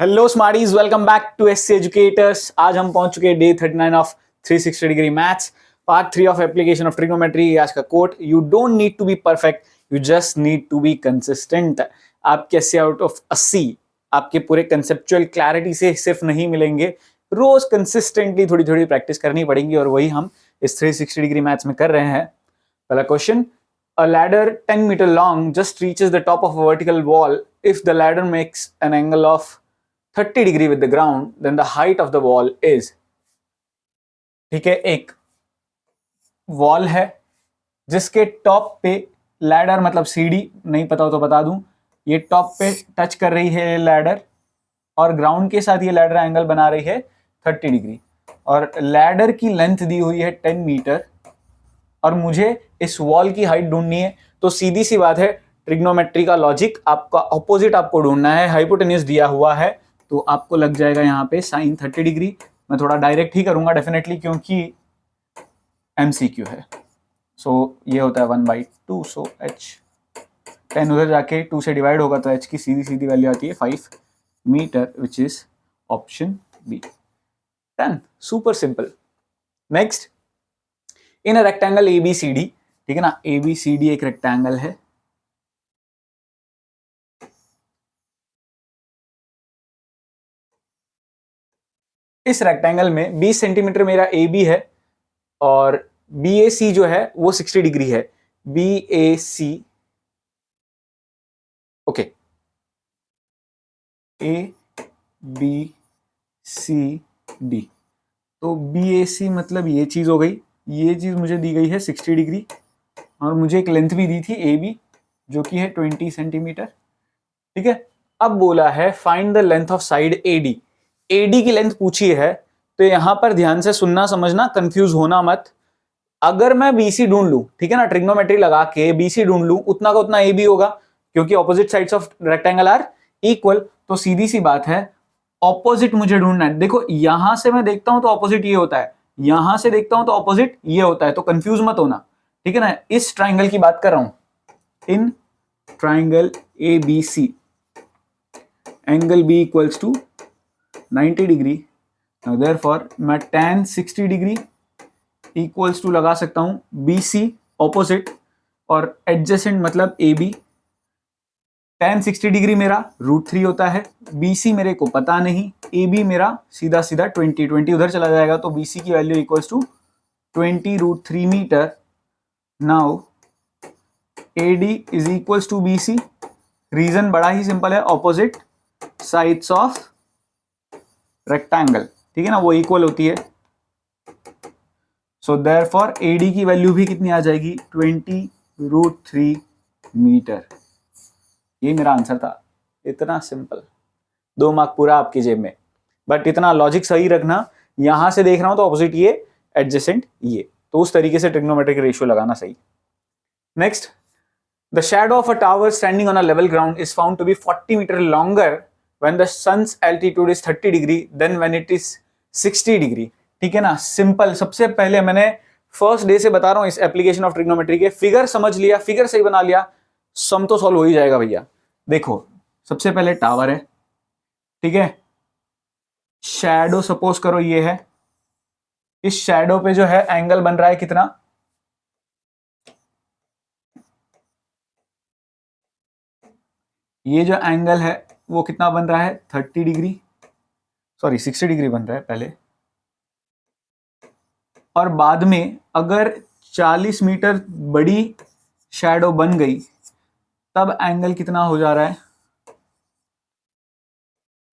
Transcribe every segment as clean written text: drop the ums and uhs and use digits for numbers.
Hello smarties, welcome back to SC educators. आज हम पहुंच चुके हैं day 39 of 360 degree maths, part 3 of application of trigonometry. आज का quote, you don't need to be perfect, you just need to be consistent. आपके 80 out of 80 आपके पूरे कंसेप्चुअल क्लैरिटी से सिर्फ नहीं मिलेंगे, रोज कंसिस्टेंटली थोड़ी थोड़ी प्रैक्टिस करनी पड़ेगी, और वही हम इस 360 डिग्री मैथ्स में कर रहे हैं। पहला question, a ladder 10 meter long just reaches the top of a vertical wall. If the ladder makes an angle of 30 degree with the ground, then the height of the wall is। ठीक है, एक wall है जिसके top पे ladder मतलब सीढ़ी, नहीं पता हो तो बता दूं, ये टॉप पे टच कर रही है लैडर, और ग्राउंड के साथ ये लैडर एंगल बना रही है 30 डिग्री, और लैडर की लेंथ दी हुई है 10 मीटर, और मुझे इस वॉल की हाइट ढूंढनी है। तो सीधी सी बात है, ट्रिग्नोमेट्री का लॉजिक, आपका ऑपोजिट आपको ढूंढना है। हाइपोटेन्यूज दिया हुआ है तो आपको लग जाएगा यहाँ पे साइन 30 डिग्री। मैं थोड़ा डायरेक्ट ही करूंगा डेफिनेटली, क्योंकि एमसीक्यू है। सो ये होता है 1/2। सो h 10 उधर जाके 2 से डिवाइड होगा, तो h की सीधी सीधी वैल्यू आती है 5 metre, which is option B. Done, super simple. Next, in a rectangle ABCD, ठीक है ना, ABCD एक रेक्टेंगल है। इस रेक्टेंगल में 20 सेंटीमीटर मेरा AB है, और BAC जो है वो 60 डिग्री है। BAC, ओके, ABCD, तो BAC मतलब ये चीज हो गई, ये चीज मुझे दी गई है 60 डिग्री, और मुझे एक लेंथ भी दी थी AB जो कि है 20 सेंटीमीटर। ठीक है, अब बोला है find the length of side AD। AD की लेंथ पूछी है, तो यहां पर ध्यान से सुनना समझना, कंफ्यूज होना मत। अगर मैं BC ढूंढ लूं, ठीक है ना, ट्रिग्नोमेट्री लगा के BC ढूंढ लूं, उतना का उतना AB होगा, क्योंकि opposite sides of rectangle are equal. तो सीधी सी बात है, ऑपोजिट मुझे ढूंढना है। देखो, यहां से मैं देखता हूं तो ऑपोजिट ये होता है, यहां से देखता हूं तो ऑपोजिट ये होता है, तो कंफ्यूज मत होना, ठीक है ना। इस ट्राइंगल की बात कर रहा हूं, in triangle ABC, angle B equals to 90 degree. Therefore मैं tan 60 डिग्री इक्वल्स टू लगा सकता हूं BC ऑपोजिट, और एडजेसेंट मतलब AB। tan 60 डिग्री मेरा √3 होता है, BC मेरे को पता नहीं, AB मेरा सीधा सीधा 20 उधर चला जाएगा, तो BC की value equals to 20 √3 metre. Now AD is equals to BC। Reason बड़ा ही सिंपल है, ऑपोजिट साइड्स ऑफ रेक्टेंगल, ठीक है ना, वो इक्वल होती है। सो देयरफॉर AD की वैल्यू भी कितनी आ जाएगी, 20 √3 मीटर। ये मेरा आंसर था, इतना सिंपल, 2 मार्क पूरा आपकी जेब में। बट इतना लॉजिक सही रखना, यहां से देख रहा हूं तो ऑपोजिट ये, एडजेसेंट ये, तो उस तरीके से ट्रिग्नोमेट्रिक रेशियो लगाना सही। Next, the shadow of a tower standing on a level ground is found to be 40 metre longer when the sun's altitude is 30 degree then when it is 60 degree. ठीक है ना, सिंपल। सबसे पहले मैंने first day से बता रहा हूं इस एप्लीकेशन ऑफ ट्रिग्नोमेट्री के, फिगर समझ लिया, फिगर सही बना लिया, सम तो सॉल्व हो ही जाएगा भैया। देखो, सबसे पहले टावर है, ठीक है, शैडो सपोज करो ये है, इस शैडो पे जो है एंगल बन रहा है कितना, ये जो एंगल है वो कितना बन रहा है, 30 डिग्री, सॉरी 60 डिग्री बन रहा है पहले, और बाद में अगर 40 मीटर बड़ी शैडो बन गई तब एंगल कितना हो जा रहा है,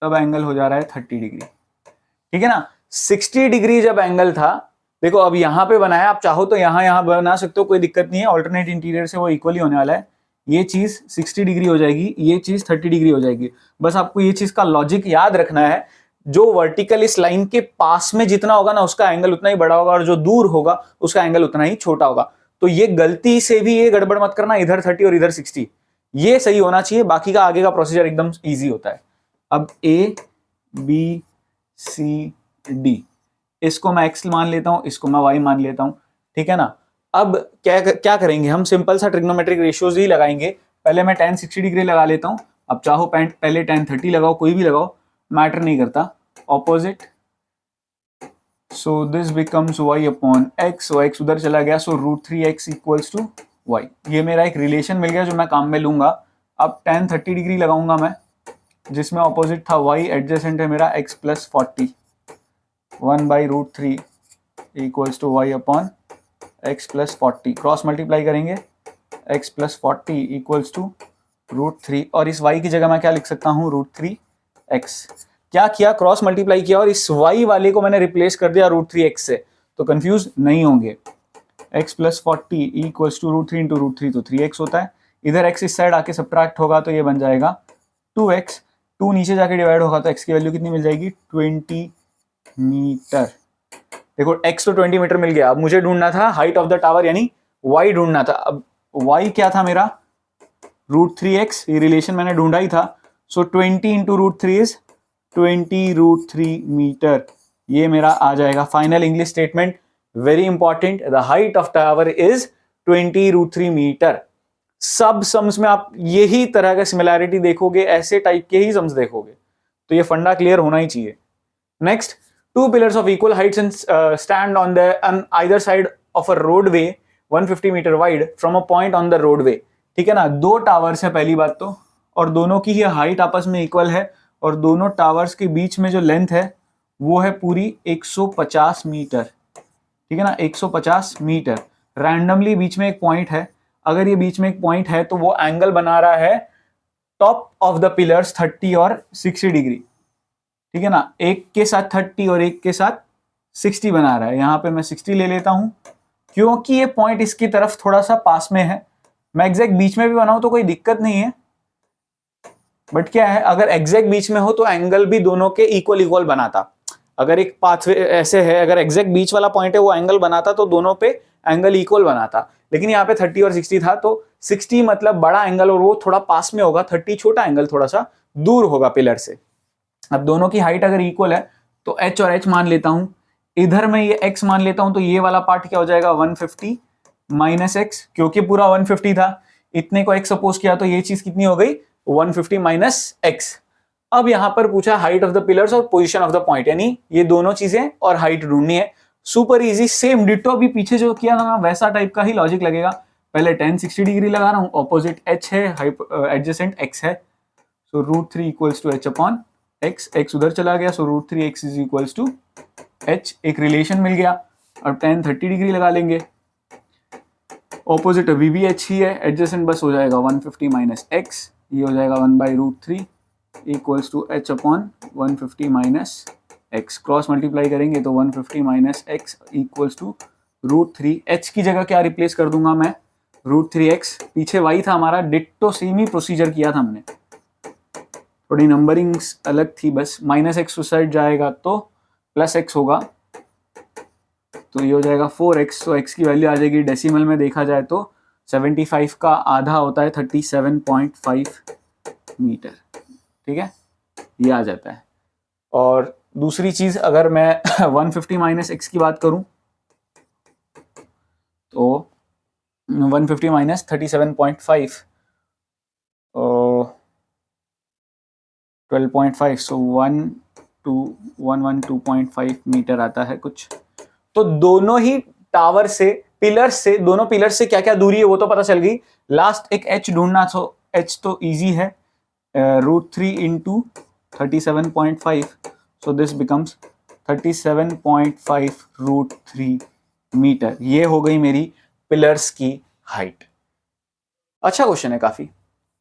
तब एंगल हो जा रहा है 30 डिग्री, ठीक है ना। 60 डिग्री जब एंगल था, देखो अब यहां पे बनाया, आप चाहो तो यहां बना सकते हो, कोई दिक्कत नहीं है, ऑल्टरनेट इंटीरियर से वो इक्वली होने वाला है। ये चीज 60 डिग्री हो जाएगी, ये चीज 30 डिग्री हो जाएगी। बस आपको ये चीज का लॉजिक याद रखना है, जो वर्टिकल इस लाइन के पास में जितना होगा ना, उसका एंगल उतना ही बड़ा होगा, और जो दूर होगा उसका एंगल उतना ही छोटा होगा। तो ये गलती से भी ये गड़बड़ मत करना, इधर 30 और इधर 60, ये सही होना चाहिए, बाकी का आगे का प्रोसीजर एकदम ईजी होता है। अब ABCD, इसको मैं x मान लेता हूं, इसको मैं y मान लेता हूं, ठीक है ना। अब क्या करेंगे हम, सिंपल सा ट्रिग्नोमेट्रिक रेशियोज ही लगाएंगे। पहले मैं tan 60 डिग्री लगा लेता हूं, अब चाहो पहले tan 30 लगाओ, कोई भी लगाओ, मैटर नहीं करता, opposite, so this becomes y upon x, so x उधर चला गया, so √3x equals to y। ये मेरा एक रिलेशन मिल गया जो मैं काम में लूंगा। अब tan 30 डिग्री लगाऊंगा मैं, जिसमें ऑपोजिट था y, एडजेसेंट है मेरा x plus 40, 1/√3 equals to y upon x plus 40, cross multiply करेंगे, x प्लस 40 इक्वल्स टू √3, और इस y की जगह मैं क्या लिख सकता हूँ, √3x। क्या किया, क्रॉस मल्टीप्लाई किया और इस y वाले को मैंने रिप्लेस कर दिया √3x से, तो कंफ्यूज नहीं होंगे। x plus 40 equals to √3 into √3 तो 3x होता है, इधर x इस साइड आके सब्ट्रैक्ट होगा तो ये बन जाएगा 2x, 2 नीचे जाके डिवाइड होगा तो x की वैल्यू कितनी मिल जाएगी, 20 मीटर। देखो x तो 20 मीटर मिल गया, अब मुझे ढूंढना था हाइट ऑफ द टावर, यानी y ढूंढना था। अब y क्या था मेरा, √3x, ये रिलेशन मैंने ढूंढा ही था, सो 20 इंटू √3 इज 20 √3 मीटर, ये मेरा आ जाएगा final English statement. Very important, the height of tower is 20 √3 metre. सब सम्स में आप यही तरह का सिमिलैरिटी देखोगे, ऐसे टाइप के ही सम्स देखोगे, तो ये फंडा क्लियर होना ही चाहिए। Next, two pillars of equal heights and stand on either side of a roadway 150 metre wide from a point on the roadway। ठीक है ना, दो टावर्स है पहली बात तो, और दोनों की ही हाइट आपस में इक्वल है, और दोनों टावर्स के बीच में जो लेंथ है वो है पूरी 150 मीटर। ठीक है ना, 150 मीटर। रैंडमली बीच में एक पॉइंट है, अगर ये बीच में एक पॉइंट है तो वो एंगल बना रहा है टॉप ऑफ द पिलर्स 30 और 60 डिग्री। ठीक है ना, एक के साथ 30 और एक के साथ 60 बना रहा है, यहां पे मैं 60 ले लेता हूं क्योंकि ये पॉइंट इसकी तरफ थोड़ा सा पास में है। मैं एग्जैक्ट बीच में भी बनाऊं तो कोई दिक्कत नहीं है, बट क्या है, अगर एग्जैक्ट बीच में हो तो एंगल भी दोनों के इक्वल इक्वल बनाता। अगर एक पाथवे ऐसे है, अगर एग्जैक्ट बीच वाला पॉइंट है वो एंगल बनाता तो दोनों पे एंगल इक्वल बनाता, लेकिन यहाँ पे 30 और 60 था, तो 60 मतलब बड़ा एंगल और वो थोड़ा पास में होगा, 30 छोटा एंगल, थोड़ा सा दूर होगा पिलर से। अब दोनों की हाइट अगर इक्वल है तो h और h मान लेता हूं, इधर मैं ये x मान लेता हूं, तो ये वाला पार्ट क्या हो जाएगा, 150 माइनस x, क्योंकि पूरा 150 था, इतने को x सपोज किया तो ये चीज कितनी हो गई, 150 माइनस x। अब यहां पर पूछा हाइट ऑफ द पिलर्स और पोजीशन ऑफ द पॉइंट, यानी ये दोनों चीजें और हाइट ढूंढनी है। सुपर इजी, सेम डिटो अभी पीछे जो किया ना वैसा टाइप का ही लॉजिक लगेगा। पहले tan 60 डिग्री लगा रहा हूं, ऑपोजिट h है, एडजेसेंट x है, so √3 equals to h upon x, x उधर चला गया, so √3x is equals to h, एक रिलेशन मिल गया। अब tan 30 डिग्री लगा लेंगे, ऑपोजिट अभी भी h ही है, एडजेसेंट बस हो जाएगा 150 माइनस x, ये हो जाएगा 1/√3 equals to h upon 150 minus x, cross multiply करेंगे तो 150 minus x equals to √3, h की जगह क्या रिप्लेस कर दूंगा मैं, √3x, पीछे y था हमारा, डिट्टो सेम ही प्रोसीजर किया था हमने, थोड़ी नंबरिंग्स अलग थी बस, माइनस एक्स उस साइड जाएगा तो प्लस एक्स होगा, तो ये हो जाएगा 4x, तो x की वैल्यू आ जाएगी, डेसिमल में देखा जाए तो 75 का आधा होता है 37.5 मीटर। ठीक है, ये आ जाता है। और दूसरी चीज, अगर मैं 150 माइनस एक्स की बात करूं तो 150 माइनस 37.5 12.5, सो 112.5 मीटर आता है कुछ। तो दोनों ही टावर से, पिलर से, दोनों पिलर से क्या क्या दूरी है वो तो पता चल गई। लास्ट एक h ढूंढना, तो h तो इजी है, √3 into 37.5, so this becomes 37.5 √3 metre. ये हो गई मेरी पिलर्स की हाइट। अच्छा क्वेश्चन है, काफी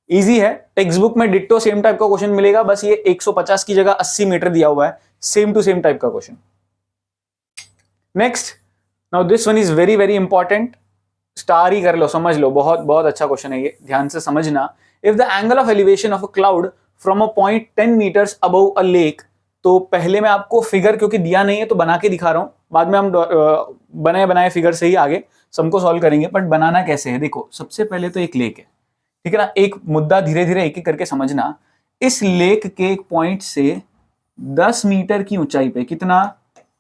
इजी है, टेक्स्ट बुक में डिट्टो सेम टाइप का क्वेश्चन मिलेगा, बस ये 150 की जगह 80 मीटर दिया हुआ है, सेम टू सेम टाइप का question. Next, now this one is very very important, star ही कर लो, समझ लो, बहुत बहुत अच्छा क्वेश्चन है ये, ध्यान से समझना। If the angle of elevation of a cloud from a point 10 metres above a lake, तो पहले मैं आपको फिगर क्योंकि दिया नहीं है तो बना के दिखा रहा हूं, बाद में हम बनाए बनाए फिगर से ही आगे सबको सॉल्व करेंगे, बट बनाना कैसे है देखो। सबसे पहले तो एक लेक है, ठीक है ना, एक मुद्दा धीरे धीरे एक एक करके समझना। इस लेक के एक पॉइंट से 10 मीटर की ऊंचाई पे, कितना,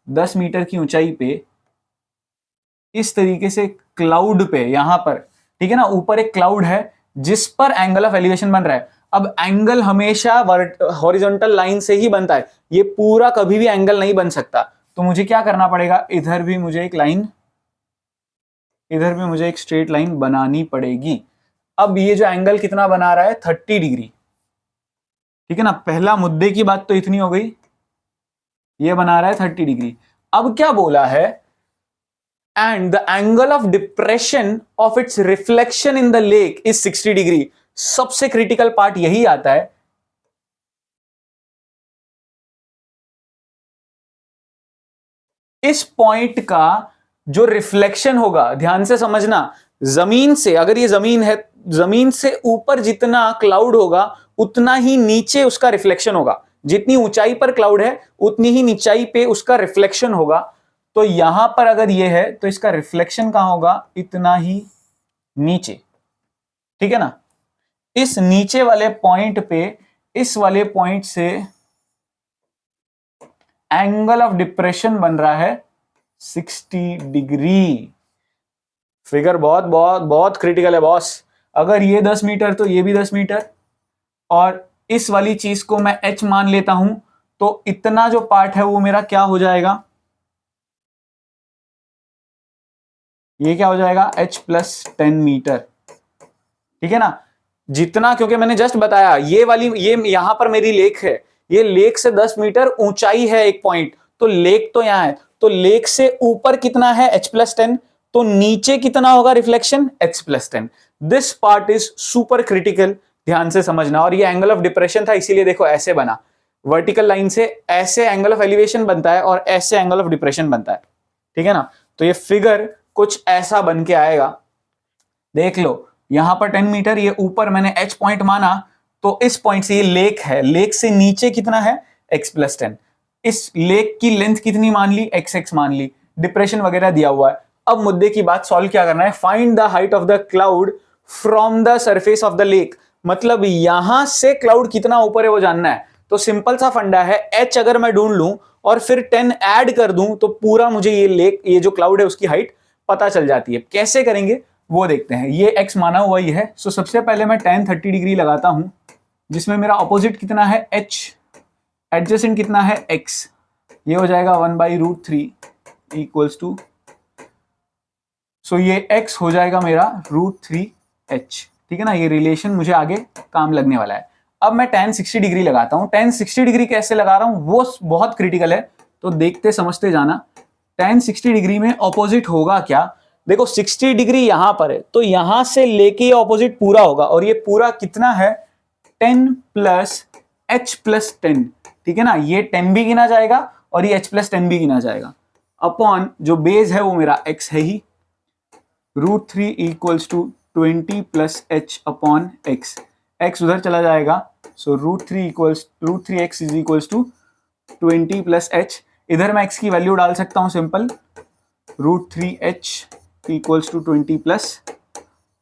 10 मीटर की ऊंचाई पे इस तरीके से क्लाउड पे, यहां पर, ठीक है ना, ऊपर एक क्लाउड है जिस पर एंगल ऑफ एलिवेशन बन रहा है। अब एंगल हमेशा हॉरिजॉन्टल लाइन से ही बनता है, ये पूरा कभी भी एंगल नहीं बन सकता। तो मुझे क्या करना पड़ेगा, इधर भी मुझे एक लाइन, इधर भी मुझे एक स्ट्रेट लाइन बनानी पड़ेगी। अब ये जो एंगल कितना बना रहा है, 30 डिग्री, ठीक है ना। पहला मुद्दे की बात तो इतनी हो गई, ये बना रहा है 30 डिग्री। अब क्या बोला है, and the angle of depression of its reflection in the lake is 60 degree. सबसे क्रिटिकल पार्ट यही आता है, इस पॉइंट का जो रिफ्लेक्शन होगा, ध्यान से समझना, जमीन से, अगर ये जमीन है, जमीन से ऊपर जितना क्लाउड होगा उतना ही नीचे उसका रिफ्लेक्शन होगा। जितनी ऊंचाई पर क्लाउड है उतनी ही नीचाई पे उसका रिफ्लेक्शन होगा। तो यहां पर अगर ये है तो इसका रिफ्लेक्शन कहां होगा, इतना ही नीचे, ठीक है ना। इस नीचे वाले पॉइंट पे, इस वाले पॉइंट से एंगल ऑफ डिप्रेशन बन रहा है 60 डिग्री। फिगर बहुत बहुत बहुत क्रिटिकल है बॉस। अगर ये 10 मीटर तो ये भी 10 मीटर, और इस वाली चीज को मैं h मान लेता हूं, तो इतना जो पार्ट है वो मेरा क्या हो जाएगा, ये क्या हो जाएगा, h प्लस 10 मीटर, ठीक है ना। जितना, क्योंकि मैंने जस्ट बताया ये वाली, ये यहां पर मेरी लेक है, ये लेक से 10 मीटर ऊंचाई है एक पॉइंट, तो लेक तो यहां है, तो लेक से ऊपर कितना है, h प्लस 10, तो नीचे कितना होगा reflection, h plus 10। This part is super critical, ध्यान से समझना। और ये एंगल ऑफ डिप्रेशन था, इसीलिए देखो ऐसे बना, वर्टिकल लाइन से ऐसे एंगल ऑफ एलिवेशन बनता है और ऐसे एंगल ऑफ डिप्रेशन बनता है, ठीक है ना। तो ये फिगर कुछ ऐसा बन के आएगा, देख लो यहां पर 10 मीटर, ये ऊपर मैंने h पॉइंट माना, तो इस पॉइंट से ये लेक है, लेक से नीचे कितना है, x प्लस 10। इस लेक की लेंथ कितनी मान ली, xx मान ली, डिप्रेशन वगैरह दिया हुआ है। अब मुद्दे की बात सॉल्व क्या करना है, find the height of the cloud from the surface of the lake. मतलब यहां से क्लाउड कितना ऊपर है वो जानना है। तो सिंपल सा फंडा है, h अगर मैं ढूंढ लूं और फिर 10 ऐड कर दूं तो पूरा मुझे ये लेक, ये जो क्लाउड है उसकी हाइट पता चल जाती है। कैसे करेंगे वो देखते हैं। ये x माना हुआ ही है, सो सबसे पहले मैं tan 30 डिग्री लगाता हूं, जिसमें मेरा ऑपोजिट कितना है h, एडजेसेंट कितना है x, ये हो जाएगा 1/√3 इक्वल्स टू, सो ये x हो जाएगा मेरा √3h, ठीक है ना। ये रिलेशन मुझे आगे काम लगने वाला है। अब मैं tan 60 डिग्री लगाता हूं। tan 60 डिग्री कैसे लगा रहा हूं वो बहुत क्रिटिकल है, तो देखते समझते जाना। tan 60 डिग्री में ऑपोजिट होगा क्या, देखो 60 डिग्री यहां पर है, तो यहां से लेके ऑपोजिट पूरा होगा, और ये पूरा कितना है, 10 प्लस h प्लस 10, ठीक है ना। ये 10 भी गिना जाएगा और ये h प्लस 10 भी गिना जाएगा, अपॉन जो बेस है वो मेरा x है ही, √3 equals to 20 plus h upon x, x उधर चला जाएगा, so √3x is equals to 20 plus h। इधर मैं x की वैल्यू डाल सकता हूं simple, √3h equals to 20 plus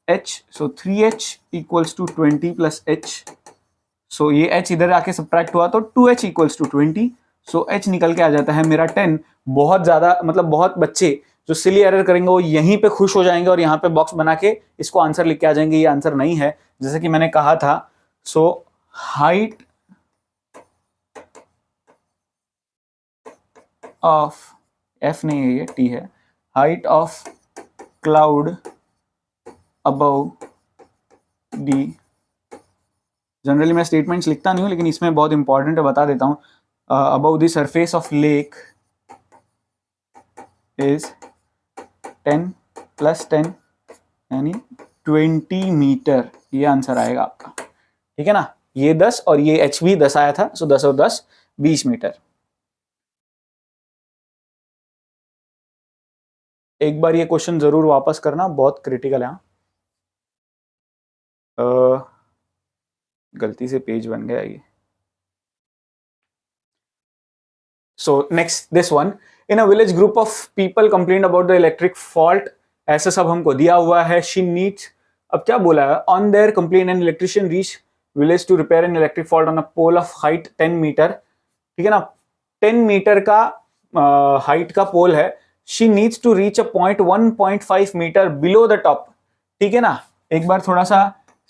h, so 3h equals to 20 plus h, so ये h इधर आके सब्ट्रैक्ट हुआ तो 2h equals to 20, so h निकल के आ जाता है मेरा 10। बहुत ज्यादा, मतलब बहुत बच्चे जो सिली एरर करेंगे वो यहीं पे खुश हो जाएंगे और यहाँ पे बॉक्स बना के इसको आंसर लिख के आ जाएंगे, ये आंसर नहीं है जैसे कि मैंने कहा था। सो हाइट ऑफ, f नहीं है ये t है, height of cloud above d, generally मैं स्टेटमेंट्स लिखता नहीं हूं लेकिन इसमें बहुत इंपॉर्टेंट है, बता देता हूं। Above the surface of lake is 10 plus 10 यानी 20 मीटर, ये आंसर आएगा आपका, ठीक है ना। ये 10 और ये h भी 10 आया था, सो 10 और 10 20 मीटर। एक बार ये क्वेश्चन जरूर वापस करना, बहुत क्रिटिकल है। गलती से पेज बन गया ये। So next this one, in a village group of people complain about the electric fault, ऐसा सब हमको दिया हुआ है। शी नीड्स, अब क्या बोला है, on there complain an electrician reach village to repair an electric fault on a pole of height 10 metre, ठीक है ना। 10 मीटर का हाइट का पोल है। She needs to reach a point 1.5 metre below the top, ठीक है ना। एक बार थोड़ा सा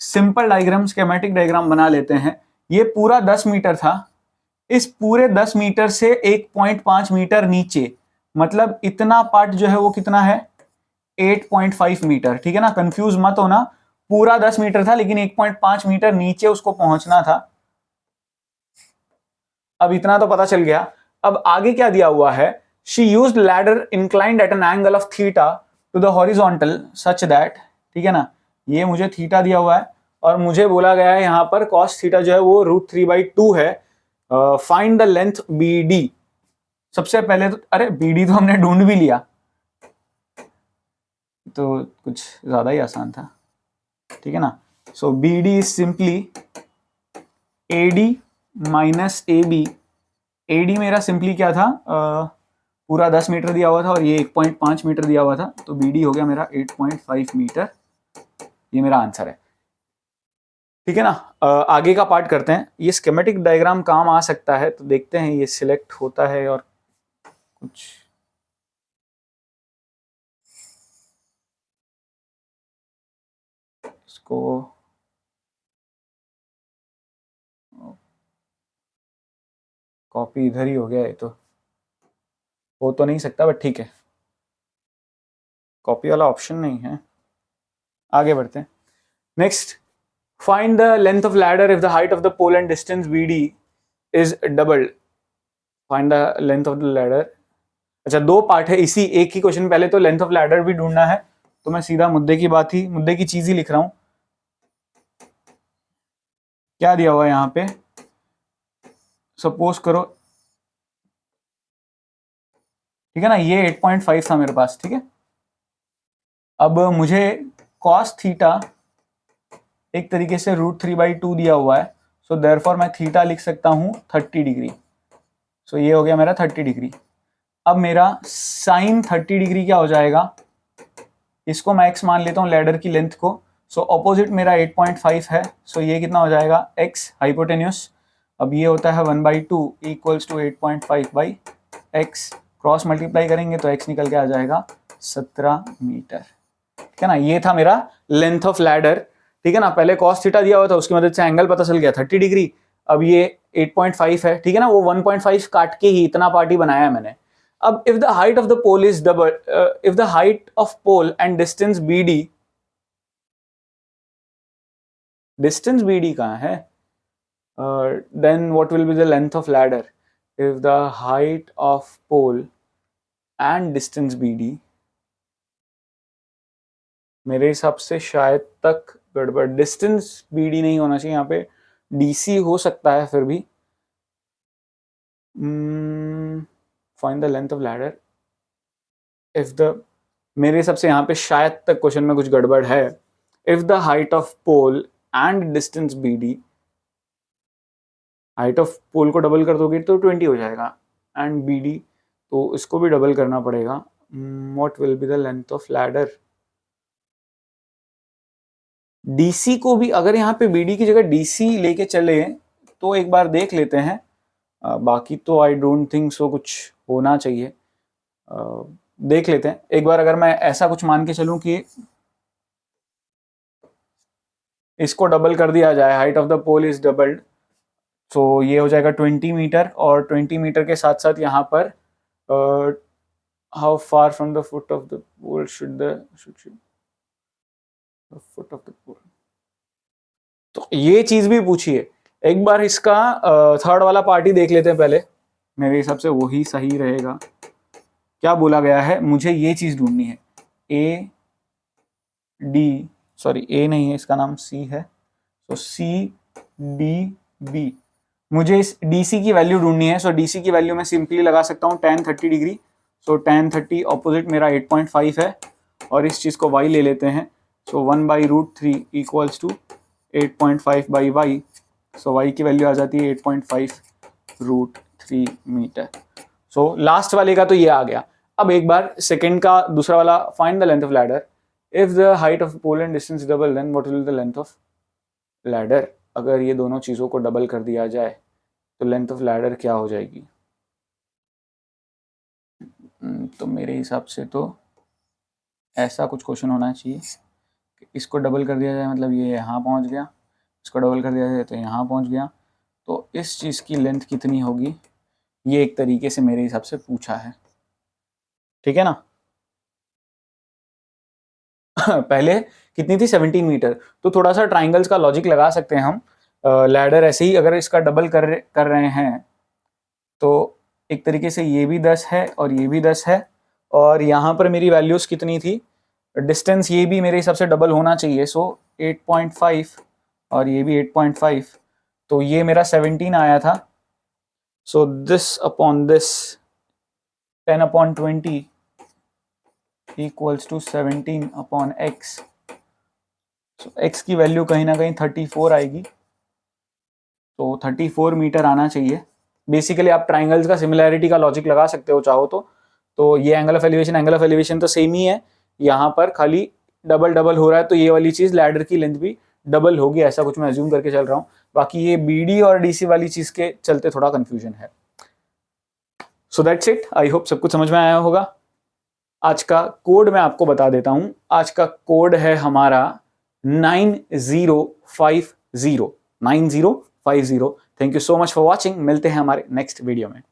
सिंपल डायग्राम, स्केमेटिक डायग्राम बना लेते हैं। ये पूरा 10 मीटर था, इस पूरे 10 मीटर से 1.5 मीटर नीचे, मतलब इतना पार्ट जो है वो कितना है, 8.5 मीटर। ठीक है ना, कंफ्यूज मत होना, पूरा 10 मीटर था लेकिन 1.5 मीटर नीचे उसको पहुंचना था। अब इतना तो पता चल गया। अब आगे क्या दिया हुआ है, she used ladder inclined at an angle of theta two the horizontal such that, ठीक है ना, ये मुझे थीटा दिया हुआ है और मुझे बोला गया है यहां पर कॉस थीटा जो है वो √3/2 है। Find the length B D. सबसे पहले तो अरे बी डी तो हमने ढूंढ भी लिया, तो कुछ ज्यादा ही आसान था। ठीक है ना, so B D is simply A D minus A B. A D मेरा सिंपली क्या था, पूरा 10 मीटर दिया हुआ था और ये 1.5 मीटर दिया हुआ था, तो बी डी हो गया मेरा 8.5 मीटर। ये मेरा आंसर है। ठीक है ना, आगे का पार्ट करते हैं। ये स्कीमेटिक डायग्राम काम आ सकता है, तो देखते हैं ये सिलेक्ट होता है और कुछ इसको कॉपी इधर ही हो गया है, तो हो तो नहीं सकता, बट ठीक है, कॉपी वाला ऑप्शन नहीं है। आगे बढ़ते हैं। Next, find the length of ladder if the height of the pole and distance B D is doubled. Find the length of the ladder. अच्छा, दो पार्ट है इसी एक ही क्वेश्चन। पहले तो लेंथ ऑफ लैडर भी ढूंढना है, तो मैं सीधा मुद्दे की चीज ही लिख रहा हूं। क्या दिया हुआ है यहां पे, सपोज करो, ठीक है ना, ये 8.5 था मेरे पास। ठीक है, अब मुझे cos थीटा एक तरीके से √3/2 दिया हुआ है, सो देयरफॉर मैं थीटा लिख सकता हूं 30 डिग्री। सो ये हो गया मेरा 30 डिग्री। अब मेरा साइन 30 डिग्री क्या हो जाएगा, इसको मैं x मान लेता हूं लैडर की लेंथ को। सो ऑपोजिट मेरा 8.5 है, सो ये कितना हो जाएगा, x हाइपोटेन्यूस। अब ये होता है 1/2 equals to 8.5/x। Cross multiply करेंगे तो x निकल के आ जाएगा 17 मीटर। ठीक है ना, ये था मेरा लेंथ ऑफ लैडर। ठीक है ना, पहले कॉस थीटा दिया हुआ था, उसकी मदद से एंगल पता चल गया 30 डिग्री। अब ये 8.5 है, ठीक है ना, वो 1.5 काट के ही इतना पार्ट ही बनाया है मैंने। अब if the height of the pole is double, if the height of pole and distance B D, distance B D कहां है, then what will be the length of ladder if the height of pole and distance B D. मेरे हिसाब से शायद तक गड़बड़, distance BD नहीं होना चाहिए यहाँ पे, डीसी हो सकता है फिर भी। Find the length of ladder if the, मेरे हिसाब से यहाँ पे शायद तक क्वेश्चन में कुछ गड़बड़ है। If the height of pole and distance BD, height of pole को डबल कर दोगे तो 20 हो जाएगा, एंड बीडी तो इसको भी डबल करना पड़ेगा। What will be the length of ladder, DC को भी अगर यहाँ पे बीडी की जगह डीसी लेके चले तो एक बार देख लेते हैं। बाकी तो आई डोंट थिंक सो कुछ होना चाहिए। देख लेते हैं एक बार। अगर मैं ऐसा कुछ मान के चलूं कि इसको डबल कर दिया जाए, height of the pole is doubled, तो ये हो जाएगा 20 मीटर, और 20 मीटर के साथ साथ यहाँ पर how far from the foot of the pole should the foot of the pole, तो ये चीज भी पूछिए। एक बार इसका थर्ड वाला पार्टी देख लेते हैं पहले, मेरे हिसाब से वही सही रहेगा। क्या बोला गया है, मुझे ये चीज ढूंढनी है, ए डी, सॉरी ए नहीं है, इसका नाम सी है, तो सी डी बी। मुझे इस डीसी की वैल्यू ढूंढनी है। सो डीसी की वैल्यू मैं सिंपली लगा सकता हूँ tan 30 डिग्री। सो tan 30 ऑपोजिट मेरा 8.5 है, और इस चीज को y ले लेते हैं। So 1/√3 equals to 8.5/y। So y की वैल्यू आ जाती है 8.5√3 मीटर। सो लास्ट वाले का तो ये आ गया। अब एक बार सेकंड का दूसरा वाला, find the length of ladder if the height of pole and distance double then what will the length of ladder. अगर ये दोनों चीजों को डबल कर दिया जाए तो लेंथ ऑफ लैडर क्या हो जाएगी। तो मेरे हिसाब से तो ऐसा कुछ क्वेश्चन होना चाहिए, इसको डबल कर दिया जाए मतलब ये यहाँ पहुँच गया, इसको डबल कर दिया जाए तो यहाँ पहुँच गया, तो इस चीज़ की लेंथ कितनी होगी, ये एक तरीके से मेरे हिसाब से पूछा है, ठीक है ना। पहले कितनी थी 17 मीटर, तो थोड़ा सा ट्राइंगल्स का लॉजिक लगा सकते हैं हम। लैडर ऐसे ही अगर इसका डबल कर रहे हैं तो एक तरीके से ये भी 10 है और ये भी 10 है, और यहाँ पर मेरी वैल्यूज कितनी थी, डिस्टेंस ये भी मेरे हिसाब से डबल होना चाहिए, सो 8.5 और ये भी 8.5, तो ये मेरा 17 आया था। So this upon this 10/20 equals to 17 upon x। So x की वैल्यू कहीं ना कहीं 34 आएगी, तो 34 मीटर आना चाहिए। बेसिकली आप ट्राइंगल्स का सिमिलैरिटी का लॉजिक लगा सकते हो चाहो तो ये एंगल ऑफ एलिवेशन तो सेम ही है, यहाँ पर खाली डबल डबल हो रहा है, तो ये वाली चीज लैडर की लेंथ भी डबल होगी, ऐसा कुछ मैं अज्यूम करके चल रहा हूँ। बाकी ये बीडी और डीसी वाली चीज के चलते थोड़ा कंफ्यूजन है। So that's it, I hope सब कुछ समझ में आया होगा। आज का कोड मैं आपको बता देता हूं, आज का कोड है हमारा 9050 9050। Thank you so much for watching, मिलते हैं हमारे नेक्स्ट वीडियो में।